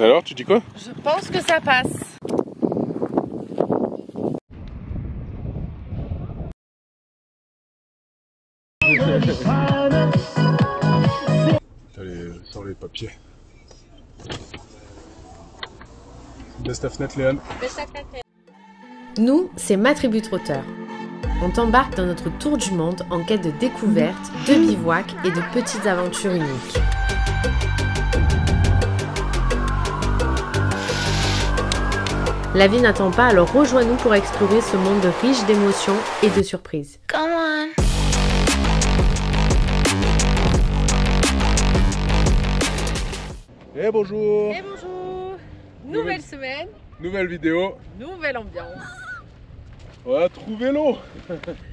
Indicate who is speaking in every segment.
Speaker 1: Alors, tu dis quoi?
Speaker 2: Je pense que ça passe.
Speaker 1: Allez, sors les papiers. Baisse ta fenêtre, Léane.
Speaker 2: Nous, c'est Ma Tribu Trotteur. On t'embarque dans notre tour du monde en quête de découvertes, de bivouacs et de petites aventures uniques. La vie n'attend pas, alors rejoins-nous pour explorer ce monde riche d'émotions et de surprises.
Speaker 3: Come on.
Speaker 1: Eh bonjour.
Speaker 2: Et bonjour. Nouvelle semaine,
Speaker 1: Nouvelle vidéo.
Speaker 2: nouvelle ambiance.
Speaker 1: On a trouvé l'eau.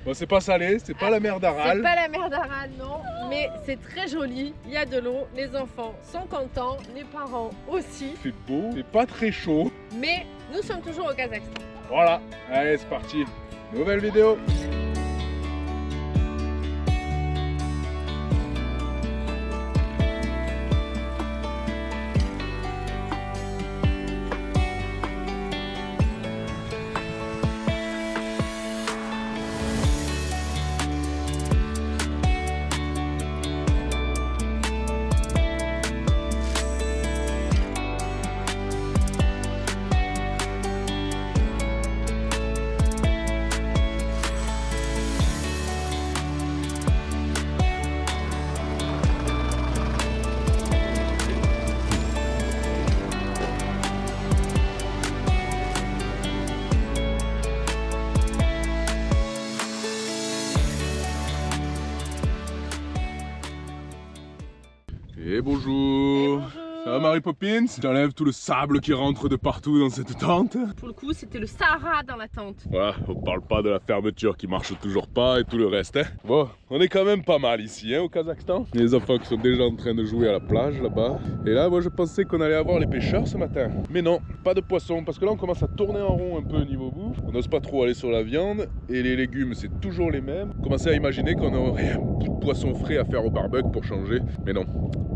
Speaker 1: Bon, c'est pas salé, c'est pas la mer d'Aral.
Speaker 2: C'est pas la mer d'Aral, non, mais c'est très joli. Il y a de l'eau, les enfants sont contents, les parents aussi.
Speaker 1: Il fait beau, c'est pas très chaud.
Speaker 2: Mais nous sommes toujours au Kazakhstan.
Speaker 1: Voilà, allez c'est parti. Nouvelle vidéo. Et bonjour. Ça va Mary Poppins? J'enlève tout le sable qui rentre de partout dans cette tente.
Speaker 2: Pour le coup, c'était le Sahara dans la tente.
Speaker 1: Voilà, on parle pas de la fermeture qui marche toujours pas et tout le reste. Hein. Bon, on est quand même pas mal ici hein, au Kazakhstan. Les enfants qui sont déjà en train de jouer à la plage là-bas. Et là, moi je pensais qu'on allait avoir les pêcheurs ce matin. Mais non, pas de poisson parce que là on commence à tourner en rond un peu au niveau bouffe. On n'ose pas trop aller sur la viande et les légumes c'est toujours les mêmes. On commençait à imaginer qu'on aurait un bout de poisson frais à faire au barbecue pour changer. Mais non,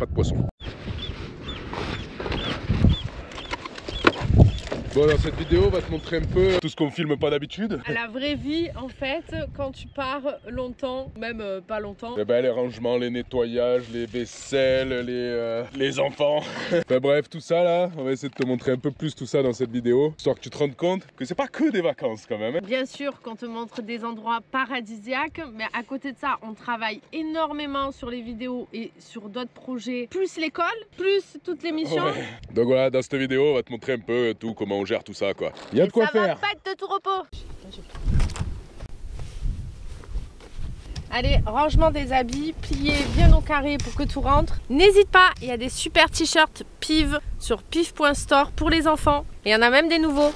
Speaker 1: pas de poisson. Bon, dans cette vidéo, on va te montrer un peu tout ce qu'on filme pas d'habitude.
Speaker 2: À la vraie vie, en fait, quand tu pars longtemps, même pas longtemps.
Speaker 1: Eh ben, les rangements, les nettoyages, les vaisselles, les enfants. Enfin bref, tout ça là, on va essayer de te montrer un peu plus tout ça dans cette vidéo. Histoire que tu te rendes compte que c'est pas que des vacances quand même.
Speaker 2: Bien sûr qu'on te montre des endroits paradisiaques, mais à côté de ça, on travaille énormément sur les vidéos et sur d'autres projets. Plus l'école, plus toutes les missions.
Speaker 1: Ouais. Donc voilà, dans cette vidéo, on va te montrer un peu tout, comment on gère tout ça quoi. Il y a de quoi
Speaker 2: ça
Speaker 1: faire.
Speaker 2: Va pas être de tout repos. Allez, rangement des habits, plié bien au carré pour que tout rentre. N'hésite pas, il y a des super t-shirts PIV sur piv.store pour les enfants. Et il y en a même des nouveaux.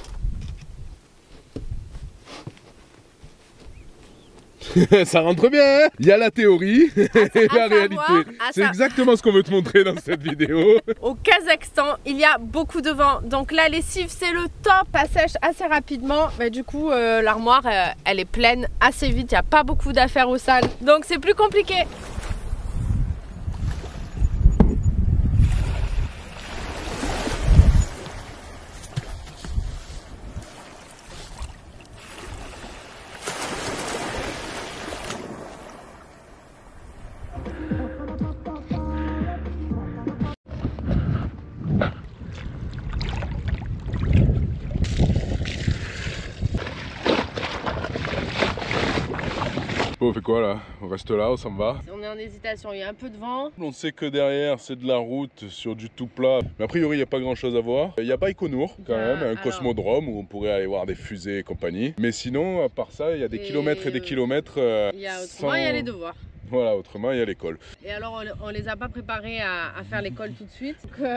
Speaker 1: Ça rentre bien hein. Il y a la théorie et la réalité. C'est exactement ce qu'on veut te montrer dans cette vidéo.
Speaker 2: Au Kazakhstan, il y a beaucoup de vent. Donc la lessive, c'est le top. Elle sèche assez rapidement. Mais du coup, l'armoire, elle est pleine assez vite. Il n'y a pas beaucoup d'affaires au sale. Donc c'est plus compliqué.
Speaker 1: Bon, on fait quoi là? On reste là, on s'en va?
Speaker 2: On est en hésitation, il y a un peu de vent.
Speaker 1: On sait que derrière c'est de la route sur du tout plat. Mais a priori il n'y a pas grand chose à voir. Il y a Baïkonour quand même, un cosmodrome où on pourrait aller voir des fusées et compagnie. Mais sinon, à part ça, il y a des kilomètres et des kilomètres.
Speaker 2: Il y a autrement, il y a les devoirs.
Speaker 1: Voilà, autrement il y a l'école.
Speaker 2: Et alors on les a pas préparés à faire l'école tout de suite, donc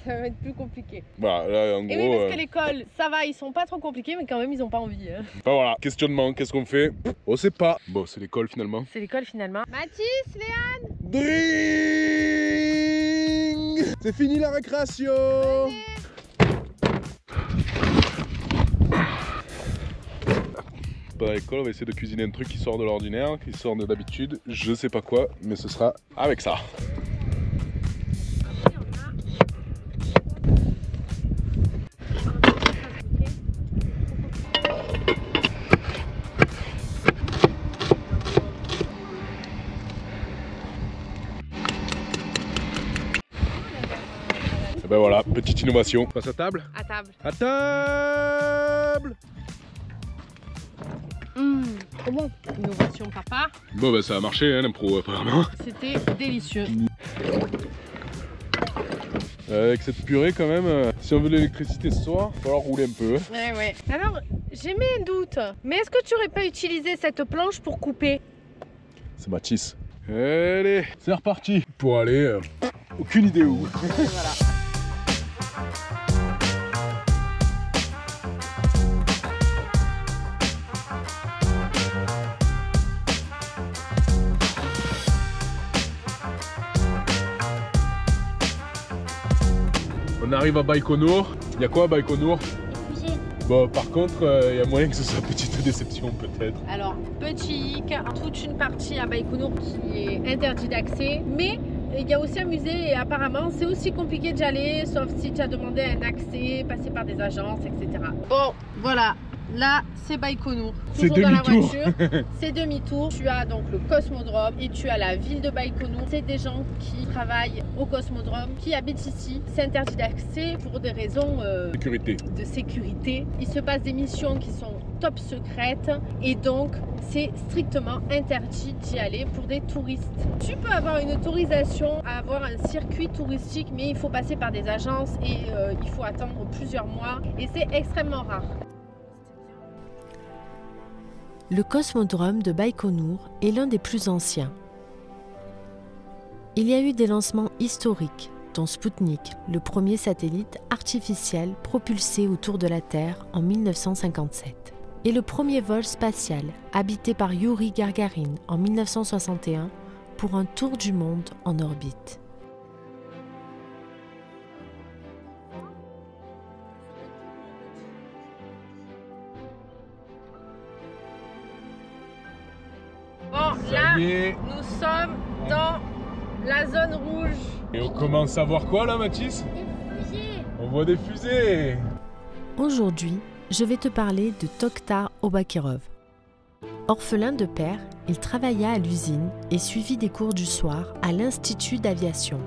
Speaker 2: ça va être plus compliqué.
Speaker 1: Voilà, là en gros...
Speaker 2: Et oui, parce que l'école, ça va, ils sont pas trop compliqués, mais quand même ils ont pas envie. Hein.
Speaker 1: Enfin voilà, questionnement, qu'est-ce qu'on fait? On sait pas. Bon, c'est l'école finalement.
Speaker 2: C'est l'école finalement. Mathis, Léane,
Speaker 1: Dring. C'est fini la récréation. À l'école, on va essayer de cuisiner un truc qui sort de l'ordinaire, qui sort de d'habitude. Je sais pas quoi, mais ce sera avec ça. Et ben voilà, petite innovation. On passe à table?
Speaker 2: À table.
Speaker 1: À table!
Speaker 2: Trop bon. Innovation papa.
Speaker 1: Bon bah ça a marché hein, l'impro apparemment.
Speaker 2: C'était délicieux.
Speaker 1: Avec cette purée quand même, si on veut de l'électricité ce soir, il va falloir rouler un peu.
Speaker 2: Ouais. Alors, j'ai mis un doute. Mais est-ce que tu aurais pas utilisé cette planche pour couper?
Speaker 1: C'est Mathis. Allez, c'est reparti. Pour aller, aucune idée où.
Speaker 2: Voilà.
Speaker 1: On arrive à Baïkonour. Il y a quoi à Baïkonour? Bon, par contre, il y a moyen que ce soit petite déception peut-être.
Speaker 2: Alors, petit hic, toute une partie à Baïkonour qui est interdite d'accès, mais il y a aussi un musée et apparemment c'est aussi compliqué d'y aller, sauf si tu as demandé un accès, passer par des agences, etc. Bon, voilà. Là, c'est Baïkonour.
Speaker 1: C'est
Speaker 2: Toujours dans la
Speaker 1: demi-tour.
Speaker 2: voiture. C'est demi-tour. Tu as donc le Cosmodrome et tu as la ville de Baïkonour. C'est des gens qui travaillent au Cosmodrome, qui habitent ici. C'est interdit d'accès pour des raisons
Speaker 1: Sécurité.
Speaker 2: de sécurité. Il se passe des missions qui sont top secrètes et donc c'est strictement interdit d'y aller pour des touristes. Tu peux avoir une autorisation à avoir un circuit touristique, mais il faut passer par des agences et il faut attendre plusieurs mois et c'est extrêmement rare.
Speaker 3: Le cosmodrome de Baïkonour est l'un des plus anciens. Il y a eu des lancements historiques, dont Spoutnik, le premier satellite artificiel propulsé autour de la Terre en 1957, et le premier vol spatial habité par Youri Gagarin en 1961 pour un tour du monde en orbite.
Speaker 2: Bon, là, nous sommes dans la zone rouge.
Speaker 1: Et on commence à voir quoi là, Mathis?
Speaker 4: Des fusées.
Speaker 1: On voit des fusées.
Speaker 3: Aujourd'hui, je vais te parler de Tokhtar Obakirov. Orphelin de père, il travailla à l'usine et suivit des cours du soir à l'Institut d'aviation.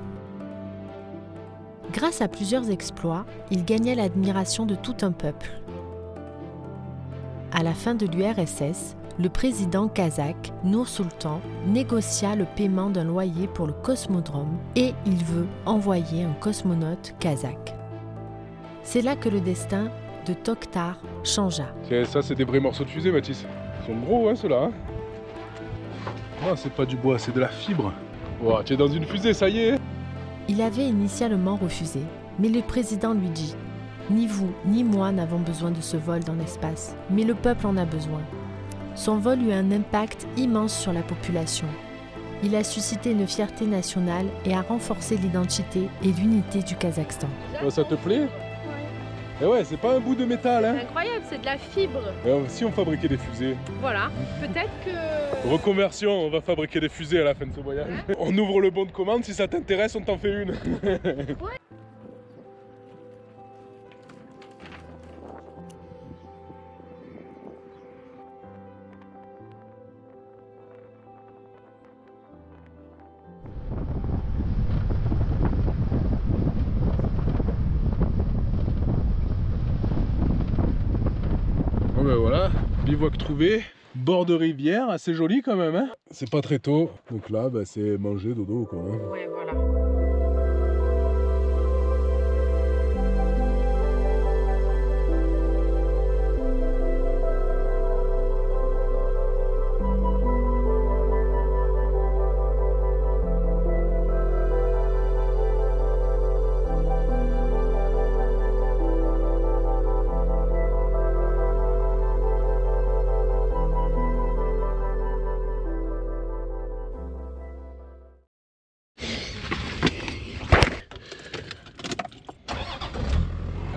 Speaker 3: Grâce à plusieurs exploits, il gagna l'admiration de tout un peuple. À la fin de l'URSS, le président kazakh, Nour-Sultan, négocia le paiement d'un loyer pour le cosmodrome et il veut envoyer un cosmonaute kazakh. C'est là que le destin de Tokhtar changea.
Speaker 1: Ça, c'est des vrais morceaux de fusée, Mathis. Ils sont gros, hein, ceux-là. Hein. Non, c'est pas du bois, c'est de la fibre. Wow, tu es dans une fusée, ça y est.
Speaker 3: Il avait initialement refusé, mais le président lui dit « Ni vous, ni moi n'avons besoin de ce vol dans l'espace, mais le peuple en a besoin. » Son vol eut un impact immense sur la population. Il a suscité une fierté nationale et a renforcé l'identité et l'unité du Kazakhstan.
Speaker 1: Ça te plaît? Eh ouais, c'est pas un bout de métal, hein.
Speaker 2: C'est incroyable, c'est de la fibre.
Speaker 1: Si on fabriquait des fusées.
Speaker 2: Voilà, peut-être que...
Speaker 1: Reconversion, on va fabriquer des fusées à la fin de ce voyage.
Speaker 2: Ouais.
Speaker 1: On ouvre le bon de commande, si ça t'intéresse, on t'en fait une. Bon ben voilà, bivouac trouvé, bord de rivière, assez joli quand même, hein. C'est pas très tôt, donc là bah, c'est manger, dodo quoi. Hein.
Speaker 2: Ouais, voilà.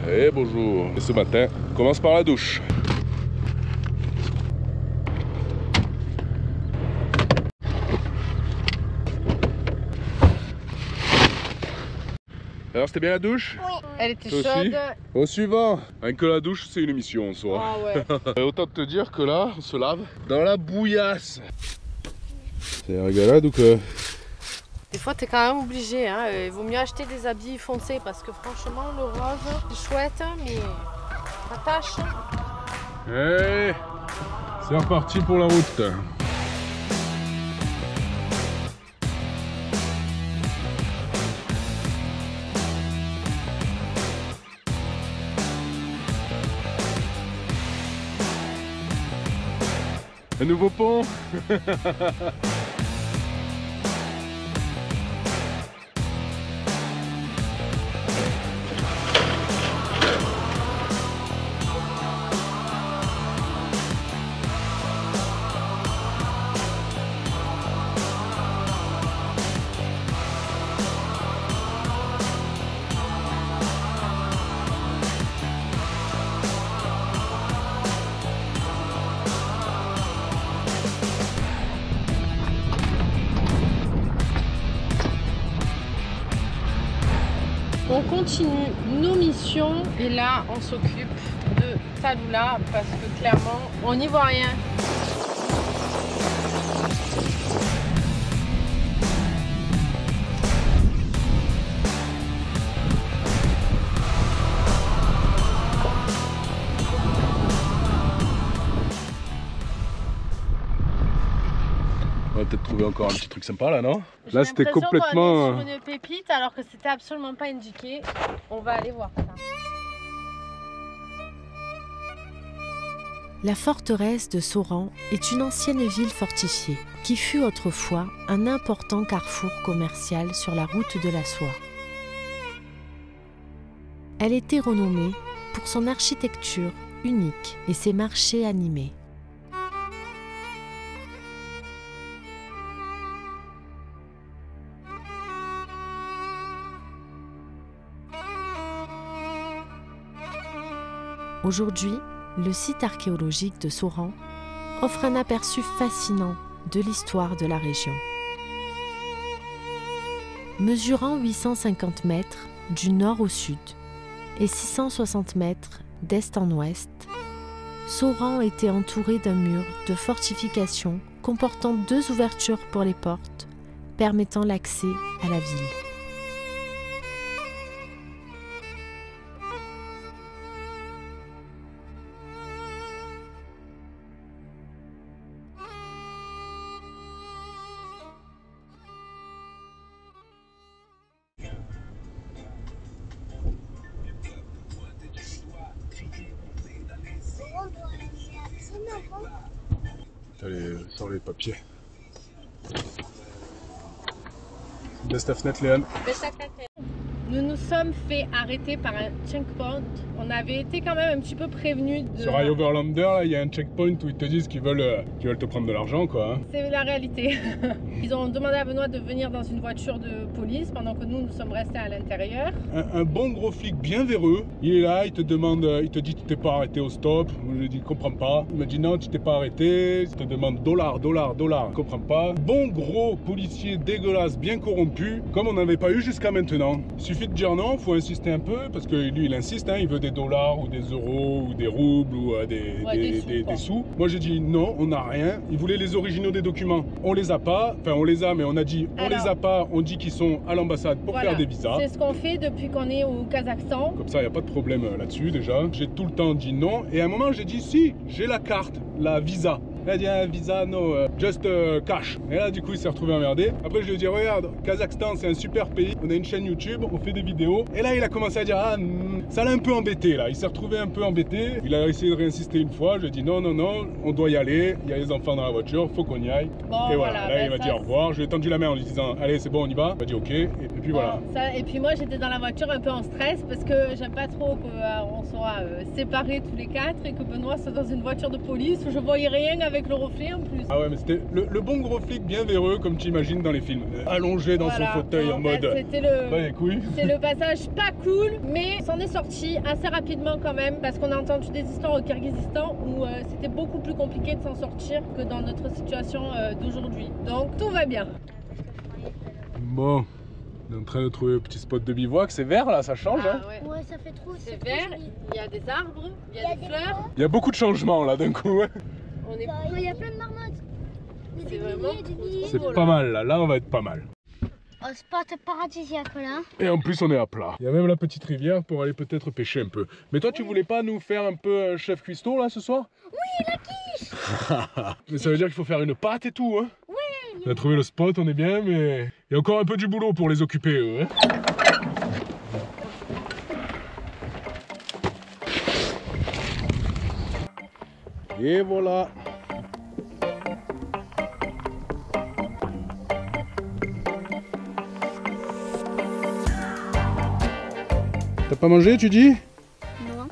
Speaker 1: Et bonjour. Et ce matin, on commence par la douche. Alors c'était bien la douche?
Speaker 2: Elle était
Speaker 1: Toi
Speaker 2: chaude.
Speaker 1: aussi? Au suivant. Rien que la douche, c'est une émission en soi.
Speaker 2: Ah ouais.
Speaker 1: Autant te dire que là, on se lave dans la bouillasse. C'est régalade donc
Speaker 2: Des fois, t'es quand même obligé. Hein. Il vaut mieux acheter des habits foncés parce que franchement, le rose, c'est chouette, mais ça tâche.
Speaker 1: Hey, c'est reparti pour la route. Un nouveau pont.
Speaker 2: On continue nos missions et là on s'occupe de Tallulah parce que clairement on n'y voit rien.
Speaker 1: On va peut-être trouver encore un petit truc sympa là, non? Là c'était complètement...
Speaker 2: On est sur une pépite alors que c'était absolument pas indiqué. On va aller voir ça.
Speaker 3: La forteresse de Sauran est une ancienne ville fortifiée qui fut autrefois un important carrefour commercial sur la route de la soie. Elle était renommée pour son architecture unique et ses marchés animés. Aujourd'hui, le site archéologique de Sauran offre un aperçu fascinant de l'histoire de la région. Mesurant 850 mètres du nord au sud et 660 mètres d'est en ouest, Sauran était entouré d'un mur de fortification comportant 2 ouvertures pour les portes, permettant l'accès à la ville.
Speaker 1: Allez, sors les papiers. Baisse ta fenêtre, Léane.
Speaker 2: Nous nous sommes fait arrêter par un checkpoint. On avait été quand même un petit peu prévenus.
Speaker 1: Sur iOverlander, là, il y a un checkpoint où ils te disent qu'ils veulent te prendre de l'argent, quoi. Hein.
Speaker 2: C'est la réalité. Ils ont demandé à Benoît de venir dans une voiture de police pendant que nous sommes restés à l'intérieur.
Speaker 1: Un bon gros flic bien véreux, il est là, il te demande, il te dit tu t'es pas arrêté au stop. Je lui dis comprends pas. Il me dit non, tu t'es pas arrêté. Il te demande dollar, comprends pas. Bon gros policier dégueulasse, bien corrompu, comme on n'avait pas eu jusqu'à maintenant. Il suffit de dire non, faut insister un peu parce que lui il insiste, hein, il veut des dollars ou des euros ou des roubles ou des sous. Moi j'ai dit non, on n'a rien. Il voulait les originaux des documents. On les a pas, enfin on les a, mais on a dit on les a pas. On dit qu'ils sont à l'ambassade pour faire des visas.
Speaker 2: C'est ce qu'on fait depuis qu'on est au Kazakhstan.
Speaker 1: Comme ça, il n'y a pas de problème là-dessus déjà. J'ai tout le temps dit non. Et à un moment, j'ai dit si, j'ai la carte, la visa. Elle a dit un visa, no, just cash. Et là, du coup, il s'est retrouvé emmerdé. Après, je lui ai dit, regarde, Kazakhstan, c'est un super pays. On a une chaîne YouTube, on fait des vidéos. Et là, il a commencé à dire, ah, ça l'a un peu embêté là. Il s'est retrouvé un peu embêté. Il a essayé de réinsister une fois. Je lui ai dit, non, on doit y aller. Il y a les enfants dans la voiture, faut qu'on y aille. Bon, et voilà, là, il m'a dit au revoir. Je lui ai tendu la main en lui disant, allez, c'est bon, on y va. Il m'a dit, ok. Et puis voilà.
Speaker 2: Ça, et puis moi, j'étais dans la voiture un peu en stress parce que j'aime pas trop qu'on soit séparés tous les 4 et que Benoît soit dans une voiture de police où je voyais rien avec le reflet en plus.
Speaker 1: Ah ouais, mais c'était le bon gros flic bien véreux comme tu imagines dans les films. Allongé dans son fauteuil en mode.
Speaker 2: C'était le passage pas cool, mais on s'en est sorti assez rapidement quand même parce qu'on a entendu des histoires au Kirghizistan où c'était beaucoup plus compliqué de s'en sortir que dans notre situation d'aujourd'hui. Donc tout va bien.
Speaker 1: Bon, on est en train de trouver un petit spot de bivouac. C'est vert là, ça change.
Speaker 2: Ah,
Speaker 1: hein.
Speaker 2: ouais, ça fait trop. C'est vert, il y a des arbres, il y a des fleurs.
Speaker 1: Il y a beaucoup de changements là d'un coup. Ouais.
Speaker 4: Il y a plein de marmottes.
Speaker 2: C'est vraiment
Speaker 1: c'est pas mal là, on va être pas mal.
Speaker 4: Un spot paradisiaque là.
Speaker 1: Et en plus on est à plat. Il y a même la petite rivière pour aller peut-être pêcher un peu. Mais toi tu voulais pas nous faire un peu un chef cuistot là ce soir?
Speaker 4: Oui, la quiche.
Speaker 1: Mais ça veut dire qu'il faut faire une pâte et tout hein?
Speaker 4: Oui.
Speaker 1: On a trouvé le spot, on est bien, mais il y a encore un peu du boulot pour les occuper eux hein? Et voilà. T'as pas mangé, tu dis?
Speaker 4: Non.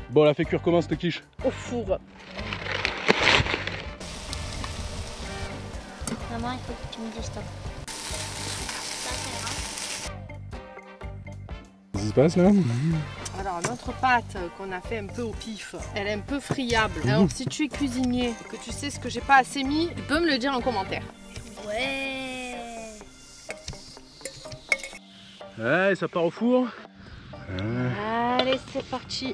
Speaker 1: Bon, elle a fait cuire comment cette quiche?
Speaker 2: Au four.
Speaker 4: Maman, il faut que tu me dises stop.
Speaker 1: Qu'est-ce qui se passe là?
Speaker 2: Alors notre pâte qu'on a fait un peu au pif, elle est un peu friable. Alors si tu es cuisinier et que tu sais ce que j'ai pas assez mis, tu peux me le dire en commentaire.
Speaker 4: Ouais.
Speaker 1: Ouais, ça part au four.
Speaker 2: Allez, c'est parti.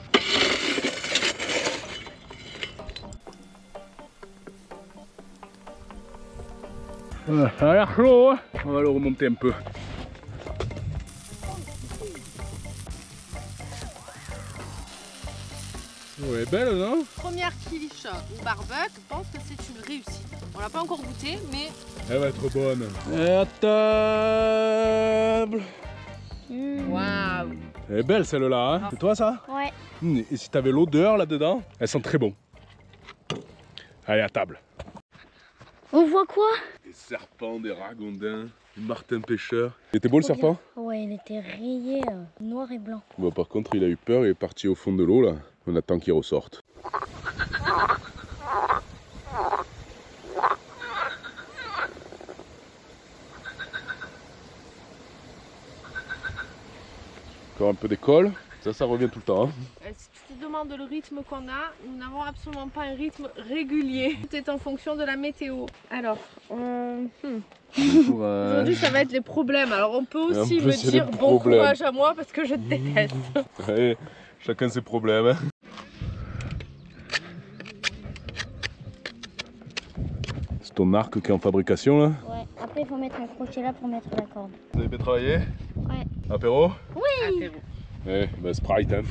Speaker 1: Ça a l'air chaud hein? On va le remonter un peu. Ouais, belle non?
Speaker 2: Première quiche ou barbecue, je pense que c'est une réussite. On l'a pas encore goûté, mais
Speaker 1: Elle va être bonne. Et à table.
Speaker 2: waouh.
Speaker 1: Elle est belle celle-là, hein? C'est toi ça?
Speaker 4: Ouais.
Speaker 1: Et si t'avais l'odeur là-dedans, elles sont très bon. Allez, à table.
Speaker 4: On voit quoi?
Speaker 1: Des serpents, des ragondins, des martins pêcheurs. Il était beau le serpent?
Speaker 4: Ouais, il était rayé noir et blanc.
Speaker 1: Bon, par contre, il a eu peur et est parti au fond de l'eau là. On attend qu'il ressorte. Encore un peu d'école. Ça revient tout le temps. Hein.
Speaker 2: Si tu te demandes le rythme qu'on a, nous n'avons absolument pas un rythme régulier. Tout est en fonction de la météo. Alors, aujourd'hui ça va être les problèmes. Alors on peut aussi me dire bon courage à moi parce que je te déteste.
Speaker 1: Ouais, chacun ses problèmes. Hein. C'est ton arc qui est en fabrication là?
Speaker 4: Ouais. Après il faut mettre un crochet là pour mettre la corde.
Speaker 1: Vous avez bien travaillé?
Speaker 4: Ouais.
Speaker 1: Apéro?
Speaker 4: Oui.
Speaker 2: Apéro.
Speaker 1: Ouais, bah Sprite hein.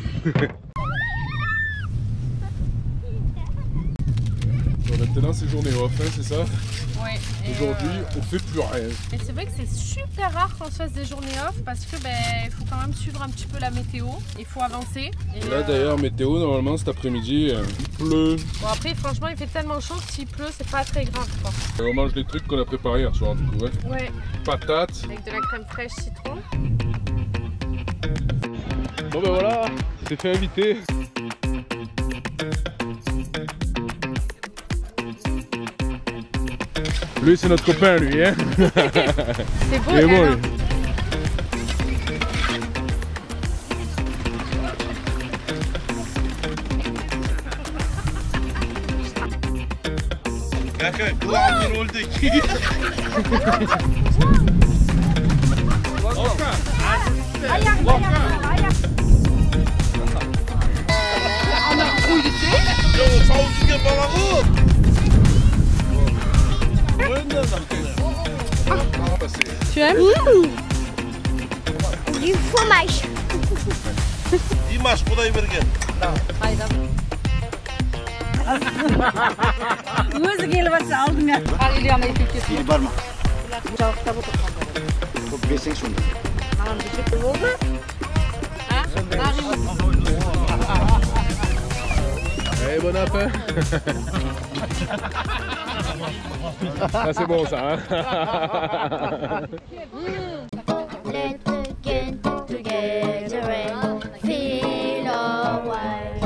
Speaker 1: Bon, maintenant c'est journée off, hein, c'est ça?
Speaker 2: Ouais.
Speaker 1: Aujourd'hui on fait plus rien.
Speaker 2: Et c'est vrai que c'est super rare qu'on se fasse des journées off parce que il faut quand même suivre un petit peu la météo, il faut avancer. Et
Speaker 1: Là d'ailleurs météo normalement cet après-midi il pleut.
Speaker 2: Bon après franchement il fait tellement chaud que s'il pleut c'est pas très grave quoi.
Speaker 1: Et on mange des trucs qu'on a préparés hier soir du coup ouais.
Speaker 2: Ouais.
Speaker 1: Patates.
Speaker 2: Avec de la crème fraîche citron.
Speaker 1: Bon ben voilà, c'est fait inviter. Lui c'est notre copain lui hein.
Speaker 2: C'est beau,
Speaker 1: il est beau
Speaker 2: hein.
Speaker 1: lui.
Speaker 2: Tu aimes?
Speaker 4: Du fromage.
Speaker 5: Dimash, podaj burger. Hier barma. Op B6
Speaker 1: Allez, bon appétit. Ah, c'est bon ça hein.
Speaker 4: Let's get together and feel alright.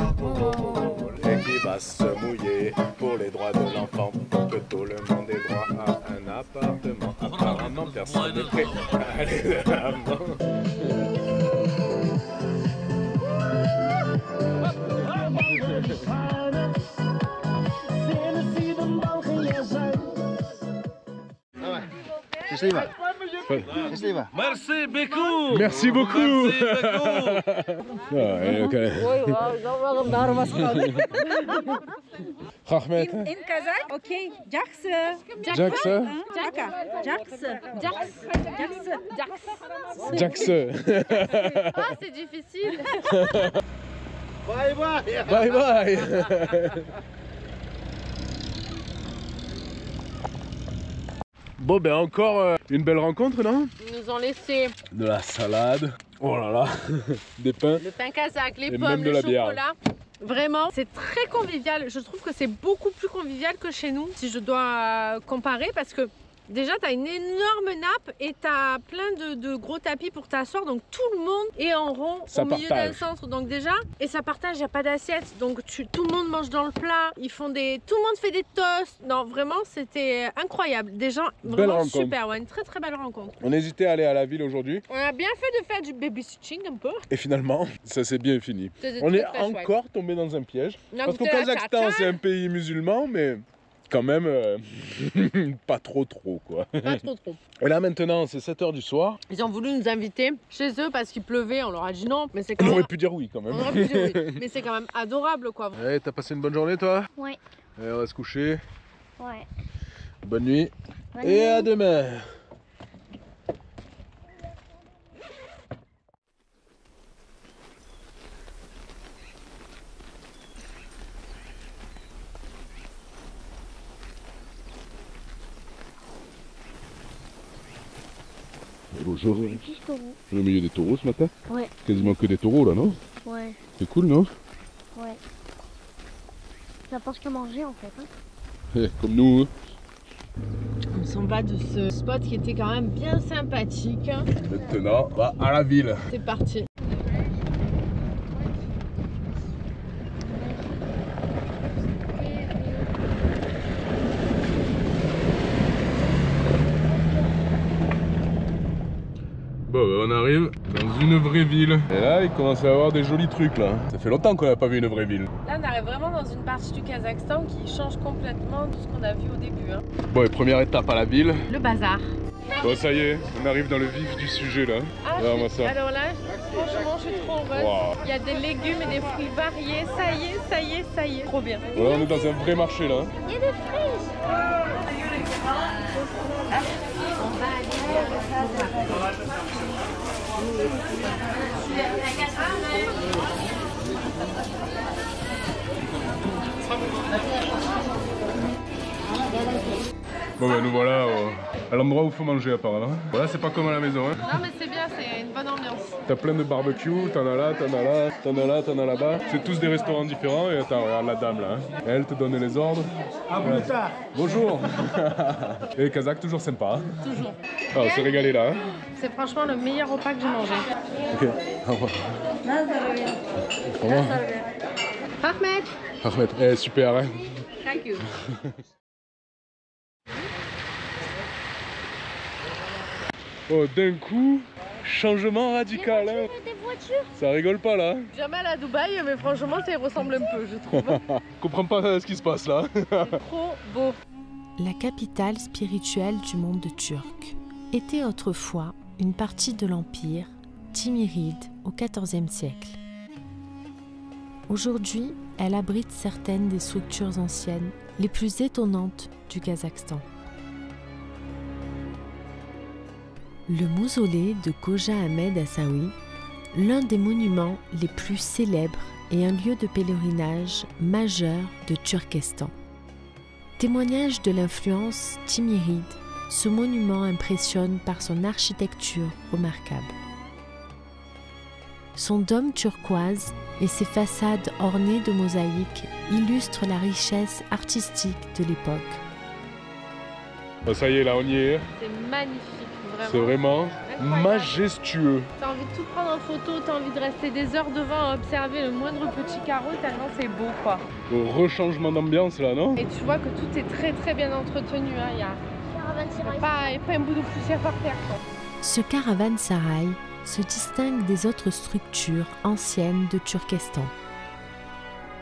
Speaker 1: Et qui va se mouiller pour les droits de l'enfant, pour que tout le monde ait droit à un appartement. Apparemment personne n'est prêt à aller de l'avant.
Speaker 5: Szczęśliwa. Счастливо.
Speaker 6: Merci beaucoup.
Speaker 1: Merci beaucoup.
Speaker 6: Merci beaucoup.
Speaker 1: Rahmet.
Speaker 7: In Kazakh, okay, Jakse.
Speaker 1: Jackse.
Speaker 7: Jaka. Jakse.
Speaker 1: Jackse.
Speaker 2: Ah, c'est difficile.
Speaker 5: Bye bye.
Speaker 1: Bye bye. Bon ben encore une belle rencontre, non?
Speaker 2: Ils nous ont laissé
Speaker 1: De la salade. Oh là là. Des pains.
Speaker 2: le pain kazakh, les
Speaker 1: Et
Speaker 2: pommes,
Speaker 1: même de
Speaker 2: le
Speaker 1: la bière.
Speaker 2: chocolat. Vraiment, c'est très convivial. Je trouve que c'est beaucoup plus convivial que chez nous, si je dois comparer, parce que déjà, tu as une énorme nappe et tu as plein de gros tapis pour t'asseoir. Donc tout le monde est en rond
Speaker 1: Ça
Speaker 2: au milieu d'un
Speaker 1: partage.
Speaker 2: centre. Donc déjà, et ça partage, il n'y a pas d'assiette. Donc tout le monde mange dans le plat. Tout le monde fait des toasts. Non, vraiment, c'était incroyable. Des gens
Speaker 1: Belle
Speaker 2: vraiment
Speaker 1: rencontre.
Speaker 2: super. Ouais, une très très belle rencontre.
Speaker 1: On hésitait à aller à la ville aujourd'hui.
Speaker 2: On a bien fait de faire du babysitting un peu.
Speaker 1: Et finalement, ça s'est bien fini.
Speaker 2: C'était
Speaker 1: On
Speaker 2: très,
Speaker 1: est
Speaker 2: très chouette.
Speaker 1: encore tombé dans un piège.
Speaker 2: On a
Speaker 1: Parce qu'au
Speaker 2: goûté la
Speaker 1: Kazakhstan,
Speaker 2: tchatcha.
Speaker 1: c'est un pays musulman, mais quand même pas trop quoi.
Speaker 2: Pas trop.
Speaker 1: Et là maintenant, c'est 7 h du soir.
Speaker 2: Ils ont voulu nous inviter chez eux parce qu'il pleuvait. On leur a dit non, mais c'est quand
Speaker 1: On
Speaker 2: même.
Speaker 1: aurait pu dire oui quand même.
Speaker 2: On aurait pu dire oui. Mais c'est quand même adorable quoi.
Speaker 1: Ouais, t'as passé une bonne journée toi?
Speaker 4: Ouais.
Speaker 1: Allez, on va se coucher.
Speaker 4: Ouais.
Speaker 1: Bonne nuit.
Speaker 4: Bonne
Speaker 1: Et
Speaker 4: nuit.
Speaker 1: à demain. Bonjour.
Speaker 4: Juste au bout.
Speaker 1: Au milieu des taureaux ce matin?
Speaker 4: Ouais.
Speaker 1: Quasiment que des taureaux là, non?
Speaker 4: Ouais.
Speaker 1: C'est cool, non?
Speaker 4: Ouais. Ça pense que manger en fait. Hein.
Speaker 1: Comme nous. Hein.
Speaker 2: On s'en va de ce spot qui était quand même bien sympathique.
Speaker 1: Maintenant, on va à la ville.
Speaker 2: C'est parti.
Speaker 1: Bon, on arrive dans une vraie ville. Et là, il commence à y avoir des jolis trucs là. Ça fait longtemps qu'on n'a pas vu une vraie ville.
Speaker 2: Là, on arrive vraiment dans une partie du Kazakhstan qui change complètement de ce qu'on a vu au début. Hein.
Speaker 1: Bon, et première étape à la ville.
Speaker 2: Le bazar.
Speaker 1: Bon, ça y est, on arrive dans le vif du sujet là.
Speaker 2: Ah,
Speaker 1: Regarde-moi ça.
Speaker 2: alors là, franchement, je suis trop heureuse.
Speaker 1: Wow.
Speaker 2: Il y a des légumes et des fruits variés. Ça y est. Trop bien.
Speaker 1: Voilà, on est dans un vrai marché là.
Speaker 4: Il y a des frises.
Speaker 1: Bon, ben nous voilà à l'endroit où il faut manger apparemment. Voilà, c'est pas comme à la maison. Hein.
Speaker 2: Non, mais c'est bien, c'est une bonne ambiance.
Speaker 1: T'as plein de barbecues, t'en as là, t'en as là, t'en as là, t'en as là-bas. C'est tous des restaurants différents et attends, regarde la dame là. Hein. Elle te donne les ordres. Voilà. Bonjour. Et les Kazakhs, toujours sympa. Hein.
Speaker 2: Toujours.
Speaker 1: Ah, on s'est régalé là. Hein.
Speaker 2: C'est franchement le meilleur repas que j'ai mangé.
Speaker 1: Ok, au revoir. Au revoir.
Speaker 2: Ahmed.
Speaker 1: Ahmed, eh, super hein.
Speaker 2: Thank you.
Speaker 1: Oh, d'un coup, changement radical. Hein.
Speaker 4: Des voitures.
Speaker 1: Ça rigole pas là.
Speaker 2: Jamais allé à Dubaï, mais franchement, ça y ressemble un peu, je trouve.
Speaker 1: Je comprends pas ce qui se passe là.
Speaker 2: Trop beau.
Speaker 3: La capitale spirituelle du monde turc était autrefois une partie de l'empire timiride au XIVe siècle. Aujourd'hui, elle abrite certaines des structures anciennes les plus étonnantes du Kazakhstan. Le mausolée de Khoja Ahmed Assaoui, l'un des monuments les plus célèbres et un lieu de pèlerinage majeur de Turkestan. Témoignage de l'influence timiride, ce monument impressionne par son architecture remarquable. Son dôme turquoise et ses façades ornées de mosaïques illustrent la richesse artistique de l'époque.
Speaker 1: Bah, ça y est, là on y est.
Speaker 2: C'est magnifique,
Speaker 1: C'est
Speaker 2: vraiment.
Speaker 1: vraiment majestueux.
Speaker 2: T'as envie de tout prendre en photo, t'as envie de rester des heures devant à observer le moindre petit carreau, tellement c'est beau quoi.
Speaker 1: Au rechangement d'ambiance là, non?
Speaker 2: Et tu vois que tout est très très bien entretenu, hein. Il y a pas un bout de poussière par terre quoi.
Speaker 3: Ce caravansérail se distingue des autres structures anciennes de Turkestan.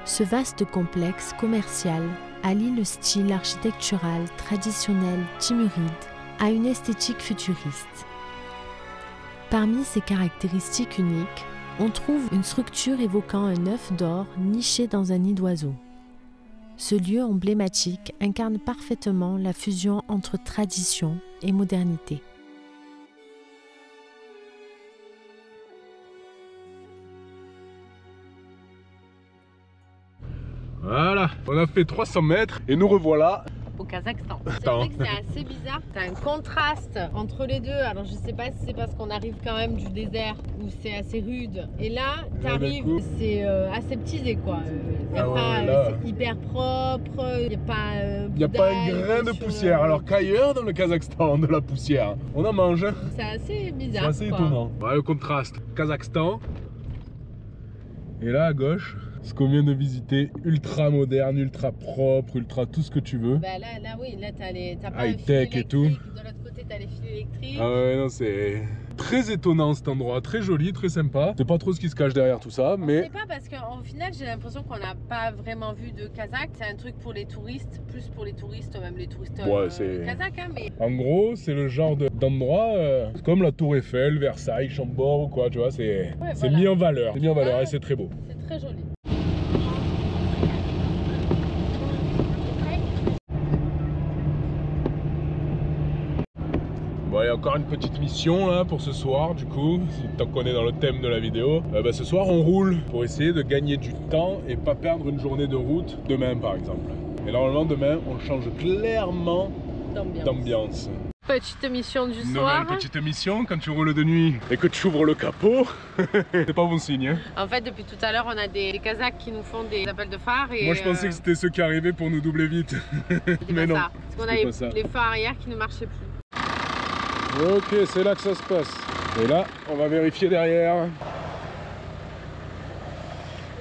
Speaker 3: Ce vaste complexe commercial allie le style architectural traditionnel timuride à une esthétique futuriste. Parmi ces caractéristiques uniques, on trouve une structure évoquant un œuf d'or niché dans un nid d'oiseau. Ce lieu emblématique incarne parfaitement la fusion entre tradition et modernité.
Speaker 1: Voilà, on a fait 300 mètres et nous revoilà
Speaker 2: au Kazakhstan. C'est vrai que c'est assez bizarre. T'as un contraste entre les deux. Alors je sais pas si c'est parce qu'on arrive quand même du désert où c'est assez rude. Et là, t'arrives, c'est aseptisé quoi. C'est hyper propre. Il n'y a pas
Speaker 1: un grain de poussière. Alors qu'ailleurs dans le Kazakhstan, de la poussière, on en mange.
Speaker 2: C'est assez bizarre.
Speaker 1: C'est assez étonnant. Ouais, le contraste. Kazakhstan. Et là à gauche, ce qu'on vient de visiter, ultra moderne, ultra propre, ultra tout ce que tu veux.
Speaker 2: Bah là oui, là t'as pas
Speaker 1: high-tech et tout.
Speaker 2: De l'autre côté t'as les fils électriques.
Speaker 1: Ah ouais, non, c'est très étonnant cet endroit, très joli, très sympa. C'est pas trop ce qui se cache derrière tout ça, mais...
Speaker 2: Je sais pas parce qu'au final j'ai l'impression qu'on n'a pas vraiment vu de Kazakh. C'est un truc pour les touristes, plus pour les touristes, même les touristes kazakhs. Hein, mais... En
Speaker 1: gros, c'est le genre d'endroit comme la Tour Eiffel, Versailles, Chambord ou quoi, tu vois, c'est mis en valeur. C'est mis en valeur et c'est très beau.
Speaker 2: C'est très joli.
Speaker 1: Bon, il y a encore une petite mission là pour ce soir du coup, tant qu'on est dans le thème de la vidéo. Ce soir on roule pour essayer de gagner du temps et pas perdre une journée de route demain par exemple. Et normalement demain on change clairement d'ambiance.
Speaker 2: Petite mission du soir.
Speaker 1: Nouvelle petite mission quand tu roules de nuit et que tu ouvres le capot, c'est pas bon signe. Hein.
Speaker 2: En fait depuis tout à l'heure on a des Kazakhs qui nous font des appels de phare. Et
Speaker 1: moi je pensais que c'était ceux qui arrivaient pour nous doubler vite. Mais non.
Speaker 2: Parce qu'on a les phares arrière qui ne marchaient plus.
Speaker 1: Ok, c'est là que ça se passe. Et là, on va vérifier derrière.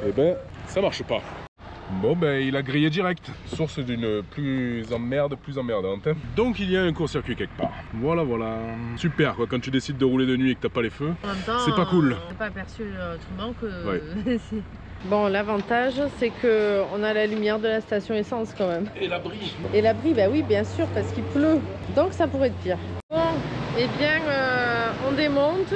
Speaker 1: Eh ben, ça marche pas. Bon ben, il a grillé direct. Source d'une plus emmerdante. Donc il y a un court-circuit quelque part. Voilà. Super quoi, quand tu décides de rouler de nuit et que t'as pas les feux, c'est pas cool.
Speaker 2: On n'a pas aperçu autrement que... Ouais. Bon, l'avantage, c'est qu'on a la lumière de la station essence quand même.
Speaker 1: Et l'abri.
Speaker 2: Et l'abri, bah oui, bien sûr, parce qu'il pleut. Donc ça pourrait être pire. Bon, eh bien, on démonte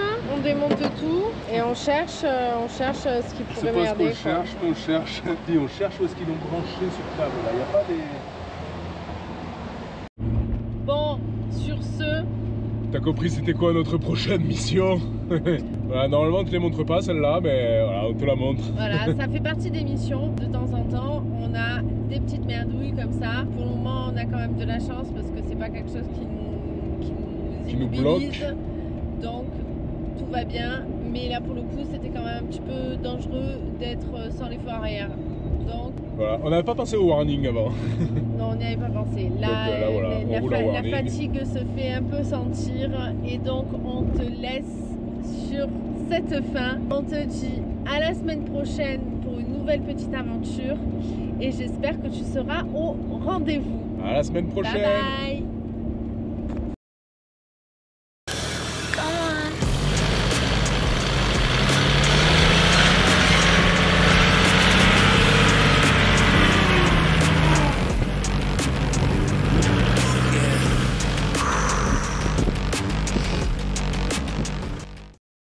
Speaker 2: tout et on cherche ce qui pourrait merder.
Speaker 1: On cherche où est-ce qu'ils l'ont branché sur table là. Il n'y a pas des...
Speaker 2: Bon, sur ce...
Speaker 1: T'as compris c'était quoi notre prochaine mission? Voilà, normalement on te les montre pas celle-là, mais voilà, on te la montre.
Speaker 2: Voilà, ça fait partie des missions. De temps en temps, on a des petites merdouilles comme ça. Pour le moment, on a quand même de la chance parce que c'est pas quelque chose qui nous bloque. Donc tout va bien. Mais là pour le coup, c'était quand même un petit peu dangereux d'être sans les feux arrière. Donc
Speaker 1: voilà, on n'avait pas pensé au warning avant.
Speaker 2: Non, on n'y avait pas pensé. Là, voilà, la fatigue se fait un peu sentir et donc on te laisse sur cette fin. On te dit à la semaine prochaine pour une nouvelle petite aventure et j'espère que tu seras au rendez-vous.
Speaker 1: À la semaine prochaine.
Speaker 2: Bye bye.